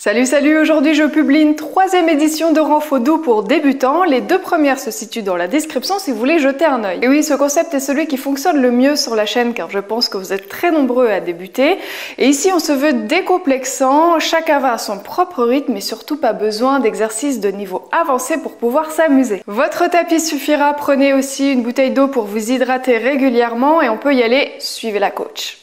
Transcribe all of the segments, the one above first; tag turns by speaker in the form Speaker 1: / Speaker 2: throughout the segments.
Speaker 1: Salut, salut! Aujourd'hui, je publie une 3e édition de Renfo doux pour débutants. Les 2 premières se situent dans la description si vous voulez jeter un œil. Et oui, ce concept est celui qui fonctionne le mieux sur la chaîne car je pense que vous êtes très nombreux à débuter. Et ici, on se veut décomplexant, chacun va à son propre rythme et surtout pas besoin d'exercices de niveau avancé pour pouvoir s'amuser. Votre tapis suffira, prenez aussi une bouteille d'eau pour vous hydrater régulièrement et on peut y aller, suivez la coach.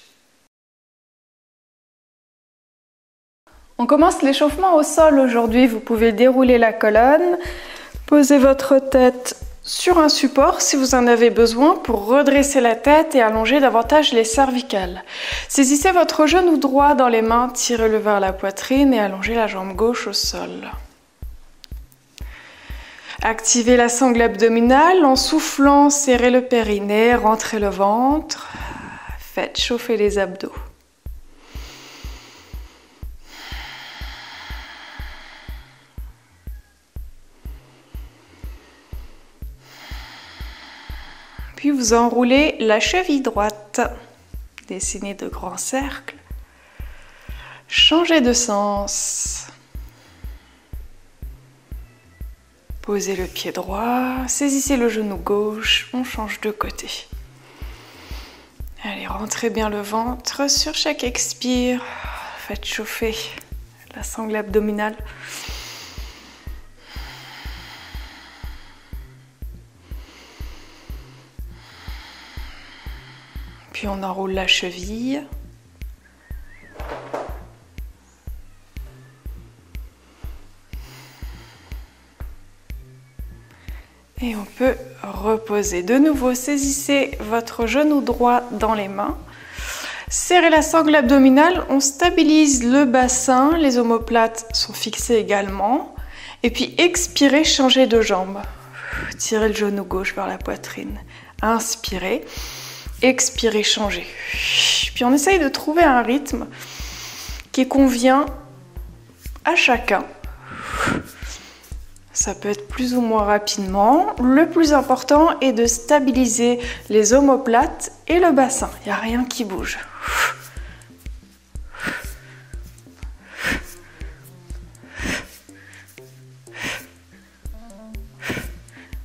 Speaker 1: On commence l'échauffement au sol aujourd'hui. Vous pouvez dérouler la colonne, poser votre tête sur un support si vous en avez besoin pour redresser la tête et allonger davantage les cervicales. Saisissez votre genou droit dans les mains, tirez-le vers la poitrine et allongez la jambe gauche au sol. Activez la sangle abdominale en soufflant, serrez le périnée, rentrez le ventre, faites chauffer les abdos. Puis vous enroulez la cheville droite, dessinez de grands cercles, changez de sens, posez le pied droit, saisissez le genou gauche, on change de côté. Allez, rentrez bien le ventre sur chaque expire, faites chauffer la sangle abdominale. Puis on enroule la cheville. Et on peut reposer. De nouveau, saisissez votre genou droit dans les mains. Serrez la sangle abdominale, on stabilise le bassin, les omoplates sont fixées également. Et puis expirez, changez de jambe. Tirez le genou gauche vers la poitrine. Inspirez. Expirez, changez. Puis on essaye de trouver un rythme qui convient à chacun. Ça peut être plus ou moins rapidement. Le plus important est de stabiliser les omoplates et le bassin. Il n'y a rien qui bouge.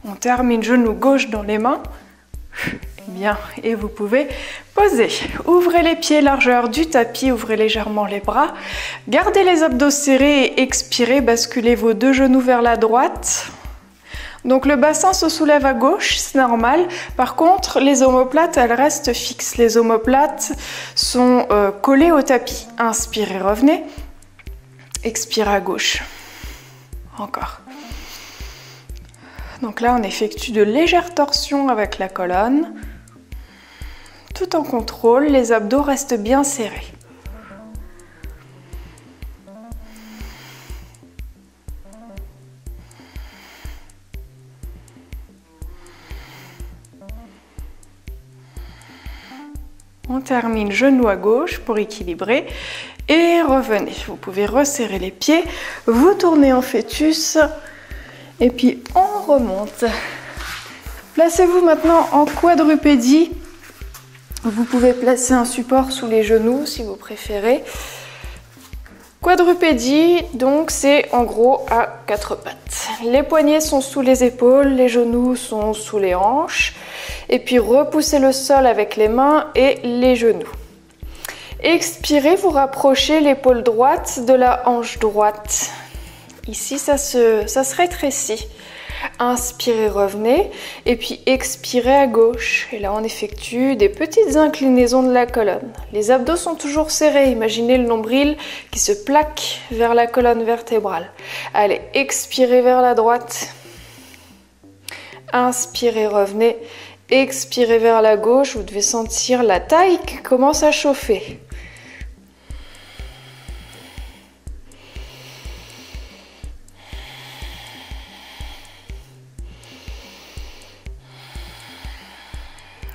Speaker 1: On termine genou gauche dans les mains. Bien, et vous pouvez poser. Ouvrez les pieds largeur du tapis, ouvrez légèrement les bras. Gardez les abdos serrés et expirez, basculez vos 2 genoux vers la droite. Donc le bassin se soulève à gauche, c'est normal. Par contre, les omoplates, elles restent fixes. Les omoplates sont collées au tapis. Inspirez, revenez. Expirez à gauche. Encore. Donc là, on effectue de légères torsions avec la colonne. Tout en contrôle, les abdos restent bien serrés. On termine genou à gauche pour équilibrer et revenez. Vous pouvez resserrer les pieds, vous tournez en fœtus et puis on remonte. Placez-vous maintenant en quadrupédie. Vous pouvez placer un support sous les genoux si vous préférez. Quadrupédie, donc c'est en gros à 4 pattes. Les poignets sont sous les épaules, les genoux sont sous les hanches. Et puis repoussez le sol avec les mains et les genoux. Expirez, vous rapprochez l'épaule droite de la hanche droite. Ici, ça se rétrécit. Inspirez, revenez, et puis expirez à gauche. Et là, on effectue des petites inclinaisons de la colonne. Les abdos sont toujours serrés. Imaginez le nombril qui se plaque vers la colonne vertébrale. Allez, expirez vers la droite. Inspirez, revenez. Expirez vers la gauche. Vous devez sentir la taille qui commence à chauffer.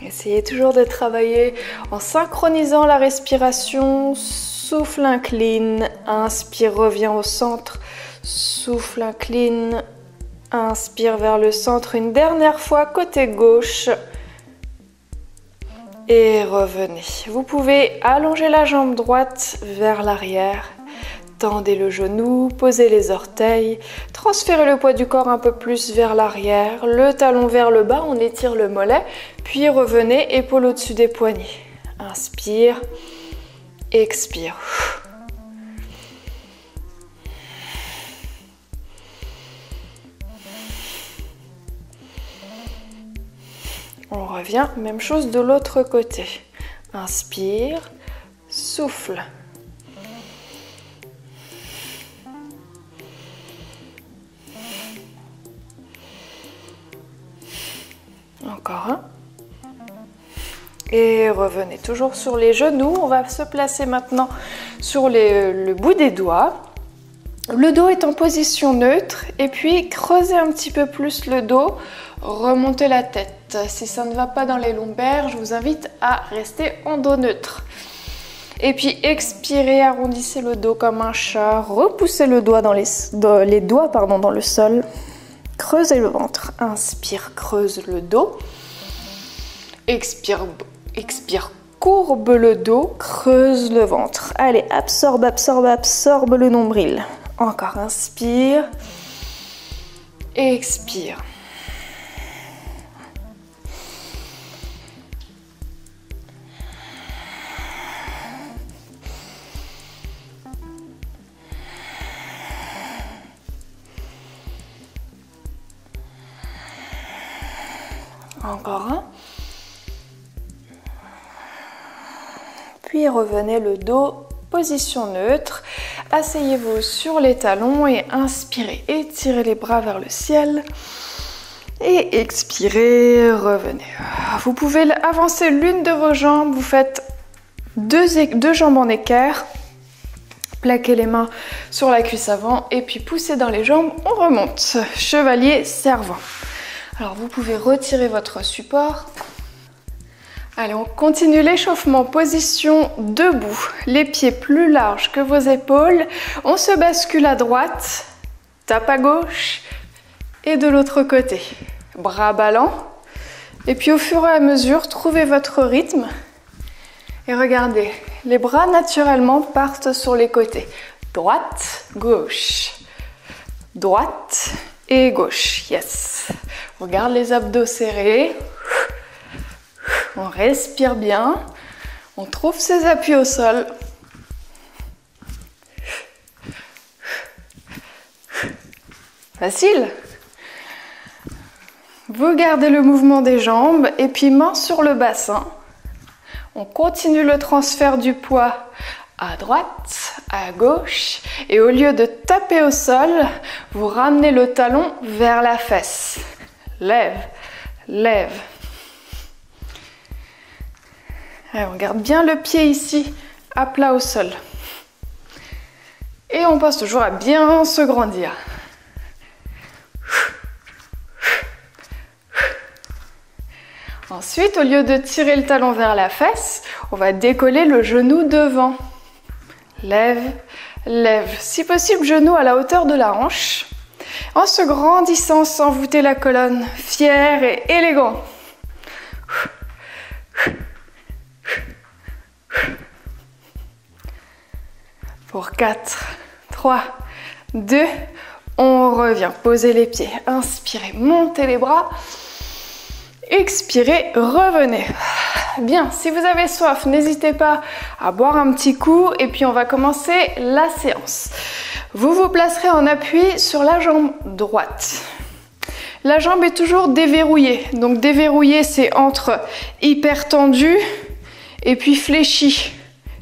Speaker 1: Essayez toujours de travailler en synchronisant la respiration. Souffle, incline, inspire, revient au centre. Souffle, incline, inspire vers le centre. Une dernière fois, côté gauche. Et revenez. Vous pouvez allonger la jambe droite vers l'arrière. Tendez le genou, posez les orteils, transférez le poids du corps un peu plus vers l'arrière, le talon vers le bas, on étire le mollet, puis revenez, épaule au-dessus des poignets. Inspire, expire. On revient, même chose de l'autre côté. Inspire, souffle. Encore un. Et revenez toujours sur les genoux. On va se placer maintenant sur le bout des doigts. Le dos est en position neutre. Et puis creusez un petit peu plus le dos. Remontez la tête. Si ça ne va pas dans les lombaires, je vous invite à rester en dos neutre. Et puis expirez, arrondissez le dos comme un chat. Repoussez le doigt dans les doigts dans le sol. Creusez le ventre. Inspire, creuse le dos. Expire, expire, courbe le dos, creuse le ventre. Allez, absorbe, absorbe, absorbe le nombril. Encore, inspire. Expire. Encore un. Puis revenez le dos, position neutre. Asseyez-vous sur les talons et inspirez. Étirez les bras vers le ciel. Et expirez, revenez. Vous pouvez avancer l'une de vos jambes. Vous faites deux jambes en équerre. Plaquez les mains sur la cuisse avant et puis poussez dans les jambes. On remonte. Chevalier, servant. Alors vous pouvez retirer votre support. Allez, on continue l'échauffement. Position debout. Les pieds plus larges que vos épaules. On se bascule à droite. Tape à gauche. Et de l'autre côté. Bras ballants. Et puis au fur et à mesure, trouvez votre rythme. Et regardez, les bras naturellement partent sur les côtés. Droite, gauche. Droite et gauche. Yes. On garde les abdos serrés. On respire bien. On trouve ses appuis au sol. Facile. Vous gardez le mouvement des jambes et puis main sur le bassin. On continue le transfert du poids à droite, à gauche. Et au lieu de taper au sol, vous ramenez le talon vers la fesse. Lève, lève. Allez, on garde bien le pied ici, à plat au sol. Et on pense toujours à bien se grandir. Ensuite, au lieu de tirer le talon vers la fesse, on va décoller le genou devant. Lève, lève. Si possible, genou à la hauteur de la hanche. En se grandissant, sans voûter la colonne. Fier et élégant. Pour 4, 3, 2, on revient. Posez les pieds. Inspirez, montez les bras. Expirez, revenez. Bien, si vous avez soif, n'hésitez pas à boire un petit coup et puis on va commencer la séance. Vous vous placerez en appui sur la jambe droite. La jambe est toujours déverrouillée. Donc déverrouillée, c'est entre hyper tendu et puis fléchi.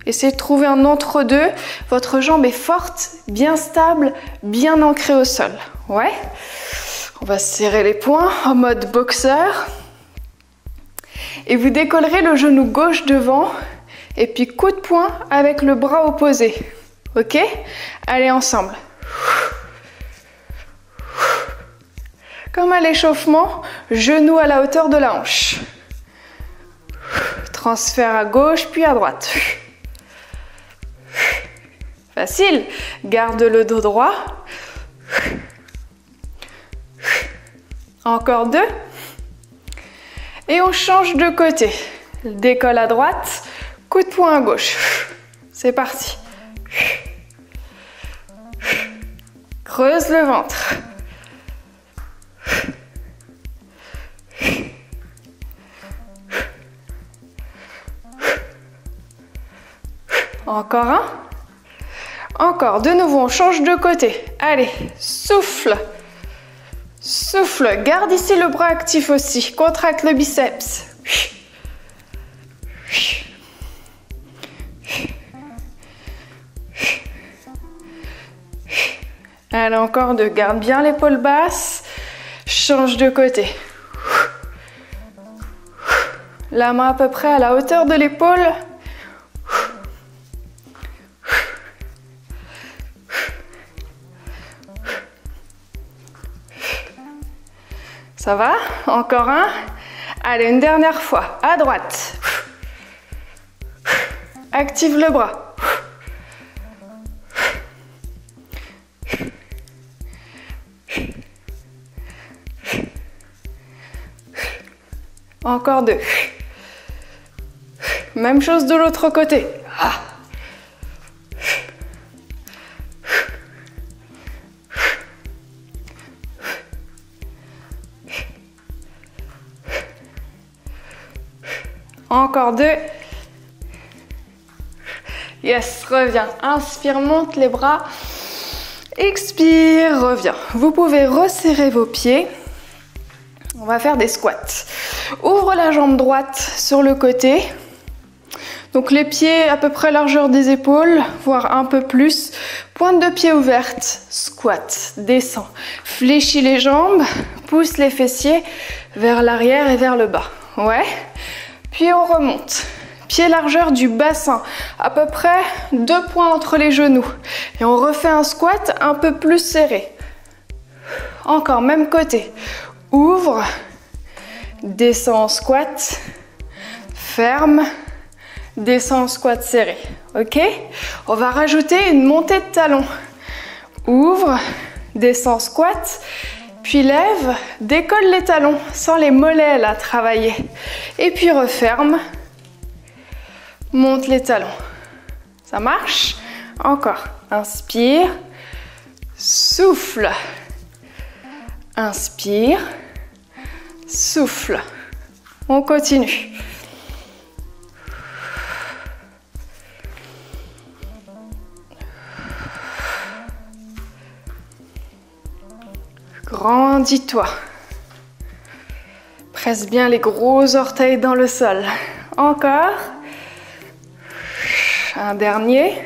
Speaker 1: Essayez de trouver un entre-deux. Votre jambe est forte, bien stable, bien ancrée au sol. Ouais. On va serrer les poings en mode boxeur. Et vous décollerez le genou gauche devant et puis coup de poing avec le bras opposé. Ok? Allez ensemble. Comme à l'échauffement, genou à la hauteur de la hanche. Transfert à gauche puis à droite. Facile. Garde le dos droit. Encore 2. Et on change de côté. Décolle à droite, coup de poing à gauche. C'est parti. Creuse le ventre. Encore un. Encore, de nouveau, on change de côté. Allez, souffle. Souffle, garde ici le bras actif aussi. Contracte le biceps. Allez, encore deux, garde bien l'épaule basse. Change de côté. La main à peu près à la hauteur de l'épaule. Ça va? Encore un. Allez, une dernière fois. À droite. Active le bras. Encore deux. Même chose de l'autre côté. Encore deux. Yes, reviens. Inspire, monte les bras. Expire, reviens. Vous pouvez resserrer vos pieds. On va faire des squats. Ouvre la jambe droite sur le côté. Donc les pieds à peu près largeur des épaules, voire un peu plus. Pointe de pied ouverte. Squat. Descends. Fléchis les jambes. Pousse les fessiers vers l'arrière et vers le bas. Ouais. Puis on remonte. Pied largeur du bassin, à peu près 2 points entre les genoux. Et on refait un squat un peu plus serré. Encore, même côté. Ouvre, descends en squat, ferme, descends en squat serré. Ok? On va rajouter une montée de talons. Ouvre, descends squat. Puis lève, décolle les talons, sans les mollets là, travailler. Et puis referme, monte les talons. Ça marche? Encore. Inspire, souffle. Inspire, souffle. On continue. Grandis-toi. Presse bien les gros orteils dans le sol. Encore. Un dernier.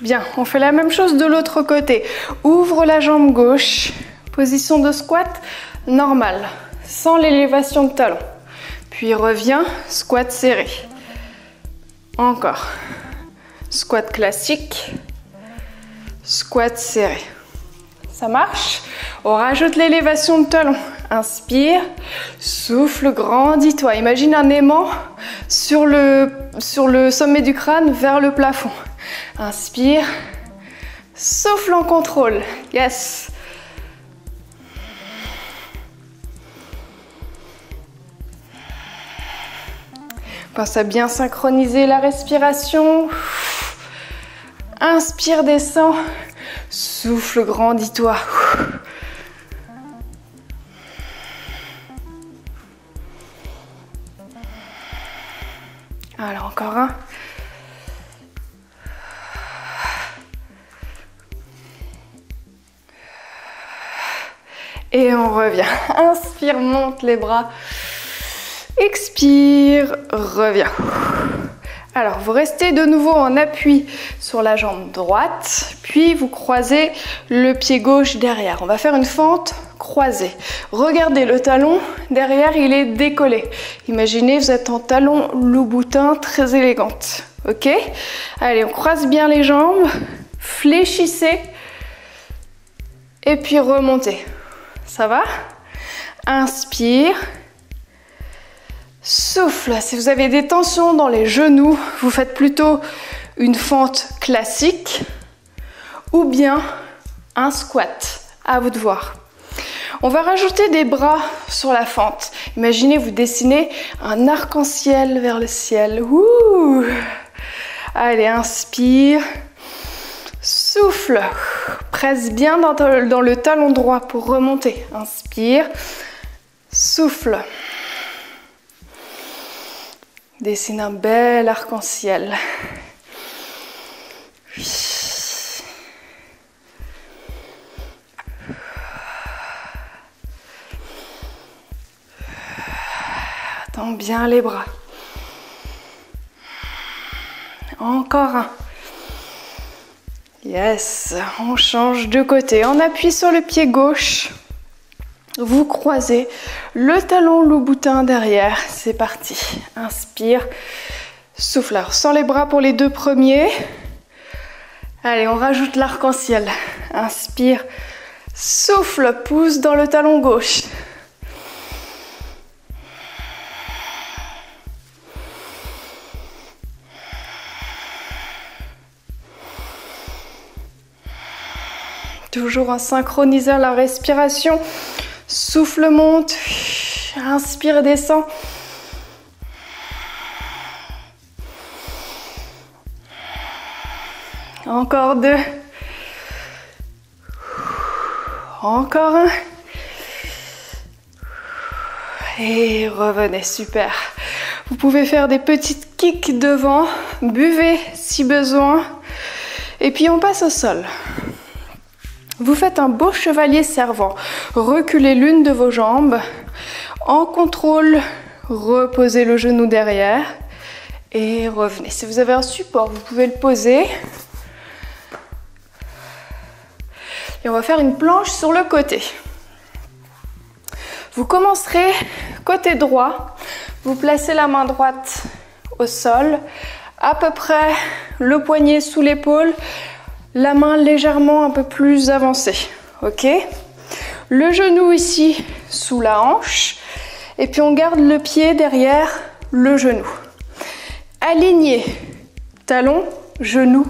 Speaker 1: Bien, on fait la même chose de l'autre côté. Ouvre la jambe gauche. Position de squat normale, sans l'élévation de talon. Puis reviens, squat serré. Encore. Squat classique. Squat serré. Ça marche? On rajoute l'élévation de talon. Inspire, souffle, grandis-toi. Imagine un aimant sur le sommet du crâne vers le plafond. Inspire, souffle en contrôle. Yes. Pense à bien synchroniser la respiration. Inspire, descends. Souffle, grandis-toi. Alors, encore un. Et on revient. Inspire, monte les bras. Expire, reviens. Alors, vous restez de nouveau en appui sur la jambe droite, puis vous croisez le pied gauche derrière. On va faire une fente croisée. Regardez le talon, derrière il est décollé. Imaginez, vous êtes en talon Louboutin, très élégante. Ok? Allez, on croise bien les jambes, fléchissez, et puis remontez. Ça va? Inspire. Souffle. Si vous avez des tensions dans les genoux, vous faites plutôt une fente classique ou bien un squat. À vous de voir. On va rajouter des bras sur la fente. Imaginez, vous dessinez un arc-en-ciel vers le ciel. Ouh. Allez, inspire. Souffle. Presse bien dans le talon droit pour remonter. Inspire. Souffle. Dessine un bel arc-en-ciel. Tends bien les bras. Encore un. Yes, on change de côté. On appuie sur le pied gauche. Vous croisez le talon louboutin derrière. C'est parti. Inspire. Souffle. Alors, sans les bras pour les deux premiers. Allez, on rajoute l'arc-en-ciel. Inspire. Souffle. Pousse dans le talon gauche. Toujours en synchronisant la respiration. Souffle monte. Inspire et descend. Encore deux. Encore un. Et revenez, super. Vous pouvez faire des petites kicks devant. Buvez si besoin. Et puis on passe au sol. Vous faites un beau chevalier servant. Reculez l'une de vos jambes. En contrôle, reposez le genou derrière. Et revenez. Si vous avez un support, vous pouvez le poser. Et on va faire une planche sur le côté. Vous commencerez côté droit. Vous placez la main droite au sol. À peu près le poignet sous l'épaule. La main légèrement un peu plus avancée, ok? Le genou ici sous la hanche et puis on garde le pied derrière le genou. Aligné, talon, genou,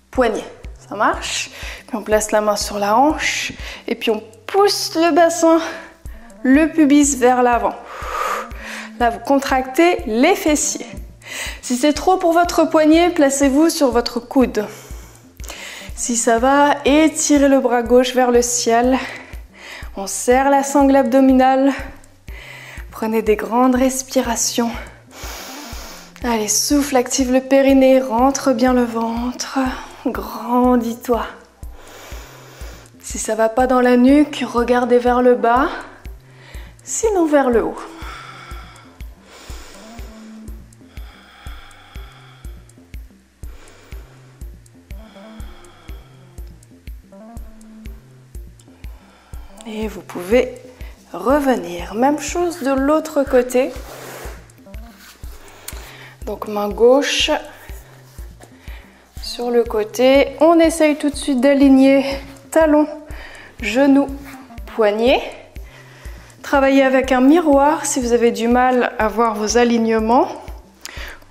Speaker 1: poignet, ça marche? Puis on place la main sur la hanche et puis on pousse le bassin, le pubis vers l'avant. Là, vous contractez les fessiers. Si c'est trop pour votre poignet, placez-vous sur votre coude. Si ça va, étirez le bras gauche vers le ciel. On serre la sangle abdominale. Prenez des grandes respirations. Allez, souffle, active le périnée, rentre bien le ventre. Grandis-toi. Si ça va pas dans la nuque, regardez vers le bas. Sinon vers le haut. Et vous pouvez revenir. Même chose de l'autre côté. Donc main gauche sur le côté. On essaye tout de suite d'aligner talon, genou, poignet. Travaillez avec un miroir si vous avez du mal à voir vos alignements.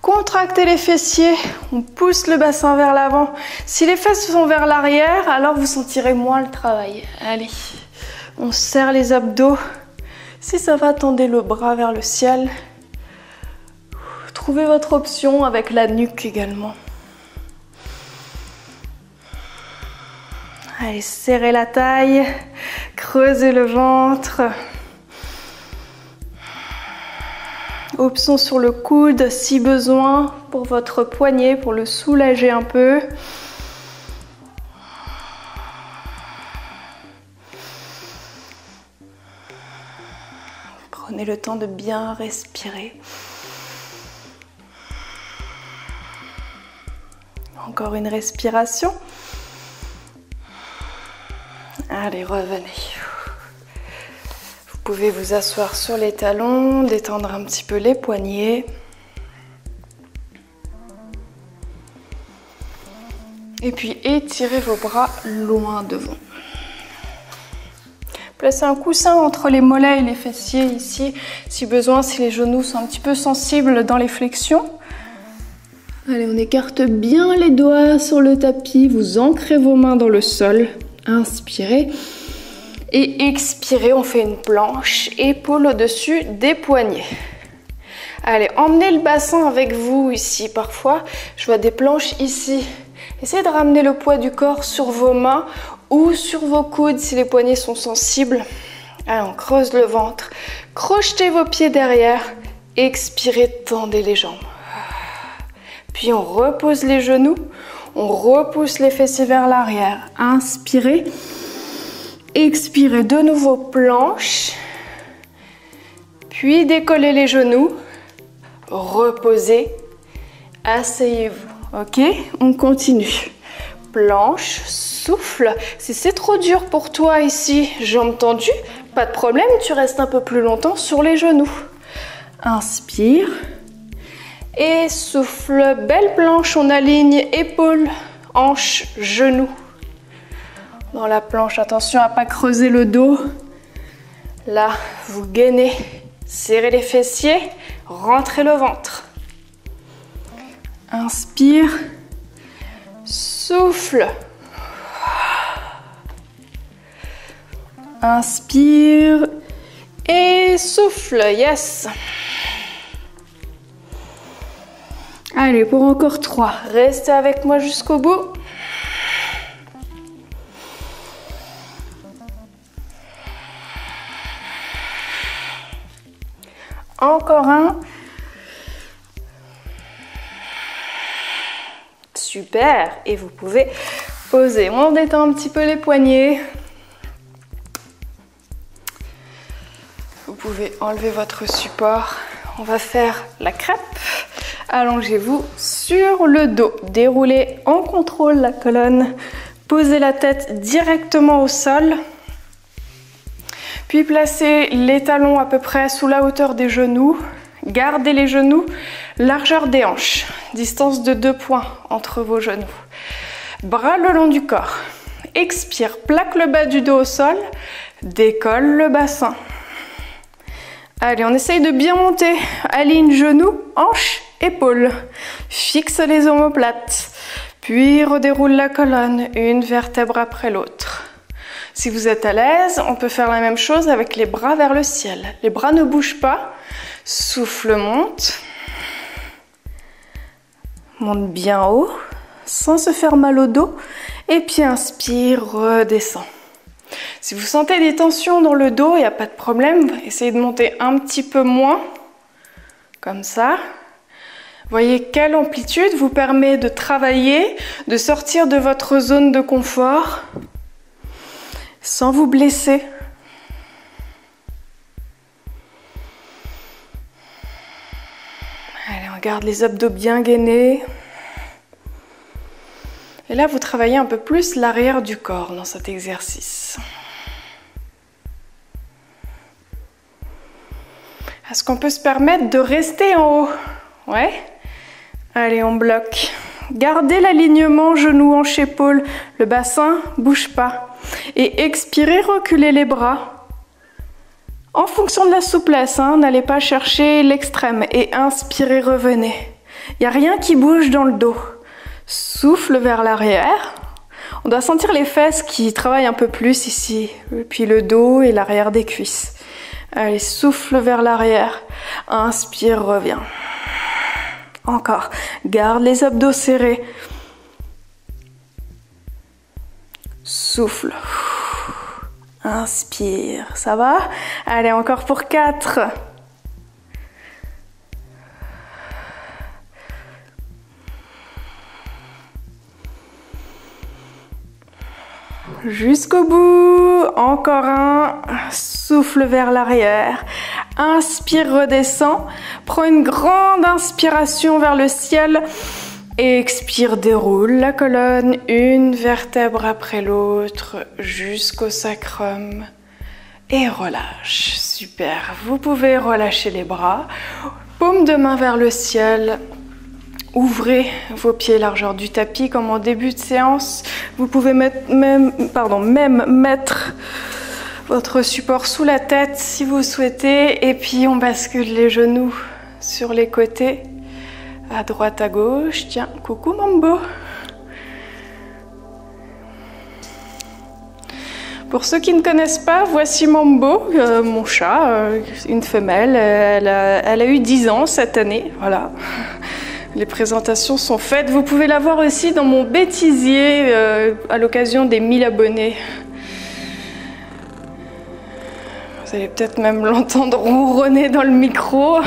Speaker 1: Contractez les fessiers, on pousse le bassin vers l'avant. Si les fesses sont vers l'arrière, alors vous sentirez moins le travail. Allez. On serre les abdos. Si ça va, tendez le bras vers le ciel. Trouvez votre option avec la nuque également. Allez, serrez la taille, creusez le ventre. Option sur le coude si besoin pour votre poignet, pour le soulager un peu. Prenez le temps de bien respirer. Encore une respiration. Allez, revenez. Vous pouvez vous asseoir sur les talons, détendre un petit peu les poignets. Et puis étirez vos bras loin devant. Placez un coussin entre les mollets et les fessiers ici, si besoin, si les genoux sont un petit peu sensibles dans les flexions. Allez, on écarte bien les doigts sur le tapis, vous ancrez vos mains dans le sol. Inspirez. Et expirez, on fait une planche, épaule au-dessus des poignets. Allez, emmenez le bassin avec vous ici. Parfois, je vois des planches ici Essayez de ramener le poids du corps sur vos mains ou sur vos coudes si les poignets sont sensibles. Allez, on creuse le ventre. Crochetez vos pieds derrière. Expirez, tendez les jambes. Puis on repose les genoux. On repousse les fessiers vers l'arrière. Inspirez. Expirez, de nouveau planche. Puis décollez les genoux. Reposez. Asseyez-vous. Ok, on continue. Planche, souffle. Si c'est trop dur pour toi ici, jambes tendues, pas de problème, tu restes un peu plus longtemps sur les genoux. Inspire. Et souffle. Belle planche, on aligne épaules, hanches, genoux. Dans la planche, attention à ne pas creuser le dos. Là, vous gainez. Serrez les fessiers, rentrez le ventre. Inspire. Souffle. Inspire. Et souffle. Yes. Allez, pour encore 3. Restez avec moi jusqu'au bout. Encore un. Super. Et vous pouvez poser. On détend un petit peu les poignets. Vous pouvez enlever votre support. On va faire la crêpe. Allongez-vous sur le dos. Déroulez en contrôle la colonne. Posez la tête directement au sol. Puis placez les talons à peu près sous la hauteur des genoux. Gardez les genoux, largeur des hanches. Distance de 2 points entre vos genoux. Bras le long du corps. Expire, plaque le bas du dos au sol. Décolle le bassin. Allez, on essaye de bien monter. Aligne genoux, hanches, épaules. Fixe les omoplates. Puis redéroule la colonne, une vertèbre après l'autre. Si vous êtes à l'aise, on peut faire la même chose avec les bras vers le ciel. Les bras ne bougent pas. Souffle, monte. Monte bien haut, sans se faire mal au dos. Et puis inspire, redescend. Si vous sentez des tensions dans le dos, il n'y a pas de problème. Essayez de monter un petit peu moins, comme ça. Voyez quelle amplitude vous permet de travailler, de sortir de votre zone de confort, sans vous blesser. Allez, on garde les abdos bien gainés. Et là, vous travaillez un peu plus l'arrière du corps dans cet exercice. Est-ce qu'on peut se permettre de rester en haut? Ouais. Allez, on bloque. Gardez l'alignement genoux, hanches, épaules. Le bassin ne bouge pas. Et expirez, reculez les bras. En fonction de la souplesse, n'allez pas chercher l'extrême. Et inspirez, revenez. Il n'y a rien qui bouge dans le dos. Souffle vers l'arrière. On doit sentir les fesses qui travaillent un peu plus ici. Puis le dos et l'arrière des cuisses. Allez, souffle vers l'arrière. Inspire, reviens. Encore. Garde les abdos serrés. Souffle. Inspire. Ça va? Allez, encore pour 4. Jusqu'au bout. Encore un. Souffle vers l'arrière. Inspire, redescend. Prends une grande inspiration vers le ciel. Expire, déroule la colonne, une vertèbre après l'autre, jusqu'au sacrum. Et relâche. Super. Vous pouvez relâcher les bras. Paume de main vers le ciel. Ouvrez vos pieds largeur du tapis comme en début de séance. Vous pouvez même mettre votre support sous la tête si vous souhaitez. Et puis on bascule les genoux sur les côtés, à droite, à gauche. Tiens, coucou Mambo. Pour ceux qui ne connaissent pas, voici Mambo, mon chat, une femelle. Elle a eu 10 ans cette année, voilà. Les présentations sont faites. Vous pouvez la voir aussi dans mon bêtisier à l'occasion des 1000 abonnés. Vous allez peut-être même l'entendre ronronner dans le micro.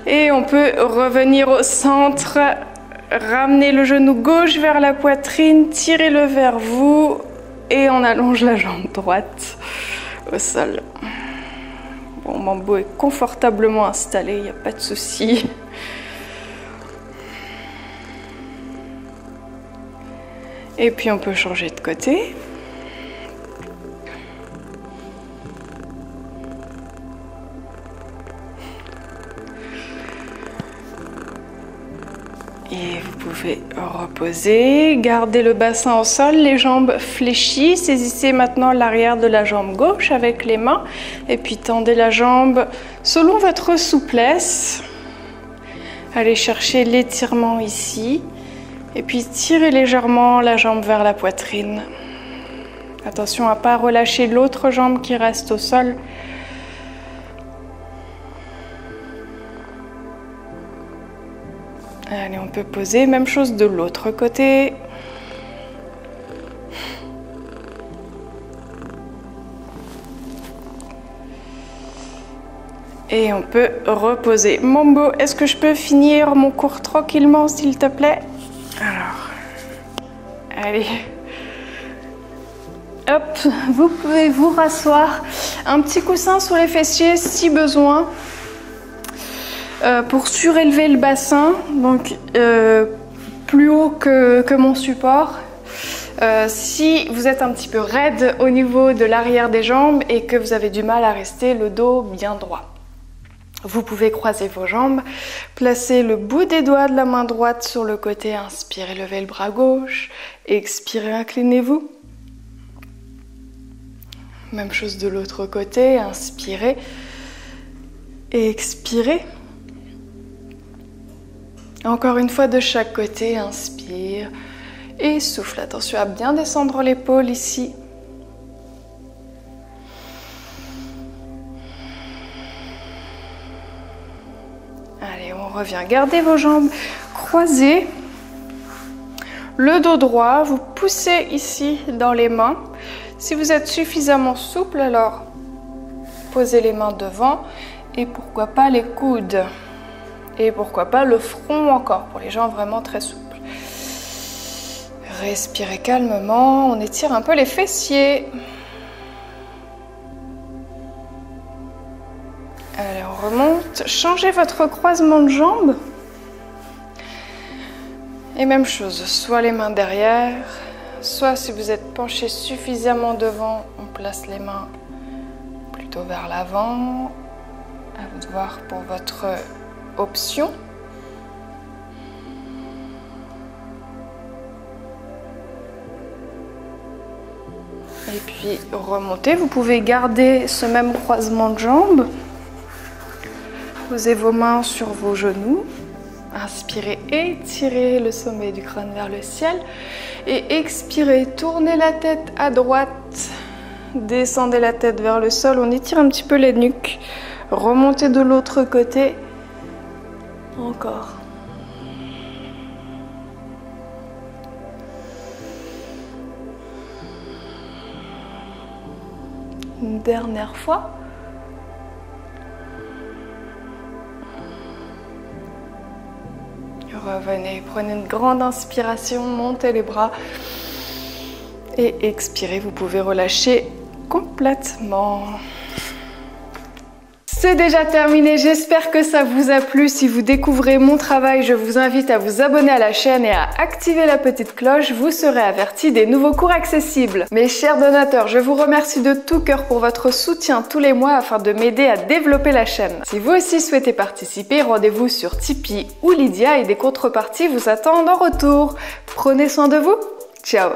Speaker 1: Et on peut revenir au centre, ramener le genou gauche vers la poitrine, tirez-le vers vous et on allonge la jambe droite au sol. Bon, Mambo est confortablement installé, il n'y a pas de souci. Et puis on peut changer de côté. Et vous pouvez reposer, garder le bassin au sol, les jambes fléchies. Saisissez maintenant l'arrière de la jambe gauche avec les mains. Et puis tendez la jambe selon votre souplesse. Allez chercher l'étirement ici. Et puis tirez légèrement la jambe vers la poitrine. Attention à ne pas relâcher l'autre jambe qui reste au sol. Allez, on peut poser, même chose de l'autre côté. Et on peut reposer. Mambo, est-ce que je peux finir mon cours tranquillement, s'il te plaît? Alors, allez. Hop, vous pouvez vous rasseoir. Un petit coussin sur les fessiers si besoin. Pour surélever le bassin, donc plus haut que mon support. Si vous êtes un petit peu raide au niveau de l'arrière des jambes et que vous avez du mal à rester le dos bien droit. Vous pouvez croiser vos jambes, placer le bout des doigts de la main droite sur le côté, inspirez, levez le bras gauche, expirez, inclinez-vous. Même chose de l'autre côté, inspirez et expirez. Encore une fois de chaque côté, inspire et souffle. Attention à bien descendre l'épaule ici. Allez, on revient. Gardez vos jambes croisées. Le dos droit, vous poussez ici dans les mains. Si vous êtes suffisamment souple, alors posez les mains devant et pourquoi pas les coudes. Et pourquoi pas le front encore, pour les gens vraiment très souples. Respirez calmement, on étire un peu les fessiers. Allez, on remonte. Changez votre croisement de jambes. Et même chose, soit les mains derrière, soit si vous êtes penché suffisamment devant, on place les mains plutôt vers l'avant. À vous de voir pour votre option. Et puis remontez, vous pouvez garder ce même croisement de jambes. Posez vos mains sur vos genoux. Inspirez, étirez le sommet du crâne vers le ciel. Et expirez, tournez la tête à droite. Descendez la tête vers le sol. On étire un petit peu les nuques. Remontez de l'autre côté. Encore. Une dernière fois. Revenez, prenez une grande inspiration, montez les bras et expirez, vous pouvez relâcher complètement. C'est déjà terminé, j'espère que ça vous a plu. Si vous découvrez mon travail, je vous invite à vous abonner à la chaîne et à activer la petite cloche. Vous serez avertis des nouveaux cours accessibles. Mes chers donateurs, je vous remercie de tout cœur pour votre soutien tous les mois afin de m'aider à développer la chaîne. Si vous aussi souhaitez participer, rendez-vous sur Tipeee ou Lydia et des contreparties vous attendent en retour. Prenez soin de vous, ciao!